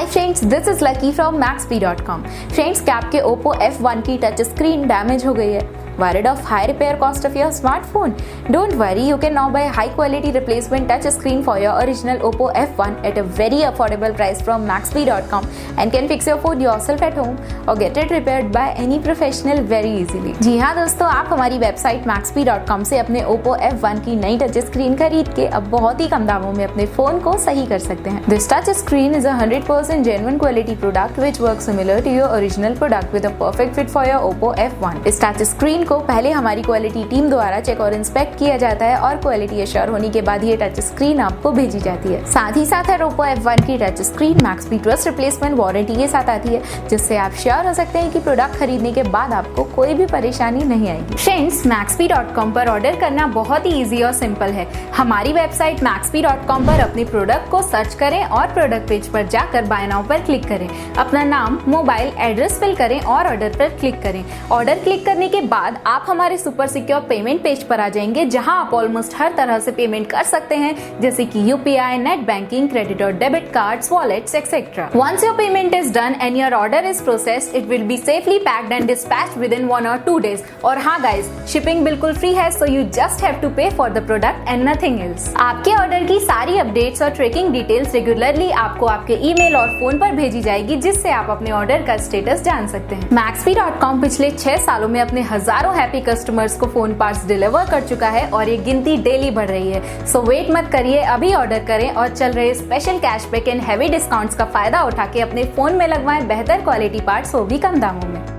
Hi friends, this is lucky from Maxbhi.com। Friends, क्या आपके Oppo F1 की touch screen damage हो गई है? Worried of high repair cost of your smartphone? Don't worry, you can now buy high quality replacement touch screen for your original Oppo F1 at a very affordable price from Maxbhi.com and can fix your phone yourself at home or get it repaired by any professional very easily। जी हाँ दोस्तों, आप हमारी website Maxbhi.com से अपने Oppo F1 की नई touch screen खरीद के अब बहुत ही कम दामों में अपने फोन को सही कर सकते हैं। This touch screen is a 100% genuine quality product which works similar to your original product with a perfect fit for your Oppo F1। इस टच स्क्रीन को पहले हमारी क्वालिटी टीम द्वारा चेक और इंस्पेक्ट किया जाता है और क्वालिटी एश्योर होने के बाद ये टच स्क्रीन आपको भेजी जाती है। साथ ही साथ Oppo F1 की touch screen Maxbhi trust replacement warranty के साथ आती है, जिससे आप श्योर हो सकते हैं कि प्रोडक्ट खरीदने के बाद आपको कोई भी परेशानी नहीं आएगी। फ्रेंड्स, Maxbhi.com पर ऑर्डर करना बहुत ही ईजी और सिंपल है। हमारी वेबसाइट Maxbhi.com पर अपने प्रोडक्ट को सर्च करें और प्रोडक्ट पेज पर जाकर बाय नाउ पर क्लिक करें। अपना नाम, मोबाइल एड्रेस फिल करें और ऑर्डर पर क्लिक करें। ऑर्डर क्लिक करने के बाद आप हमारे सुपर सिक्योर पेमेंट पेज पर आ जाएंगे, जहां आप ऑलमोस्ट हर तरह से पेमेंट कर सकते हैं, जैसे कि यूपीआई, नेट बैंकिंग, क्रेडिट और debit cards, wallets etcetera. Once your payment is done and your order is processed, it will be safely packed and dispatched within 1 or 2 days। और हाँ गाइज, शिपिंग बिल्कुल free है, so you just have to pay for the product and nothing else. आपके order की सारी updates और tracking details regularly आपको आपके ईमेल और फोन पर भेजी जाएगी, जिससे आप अपने ऑर्डर का स्टेटस जान सकते हैं। Maxbhi.com पिछले 6 सालों में अपने हजारों हैप्पी कस्टमर्स को फोन पार्ट्स डिलीवर कर चुका है और ये गिनती डेली बढ़ रही है। सो वेट मत करिए, अभी ऑर्डर करें और चल रहे special cashback and heavy discounts का फायदा उठा के अपने फोन में लगवाएं बेहतर क्वालिटी पार्ट्स, वो भी कम दामों में।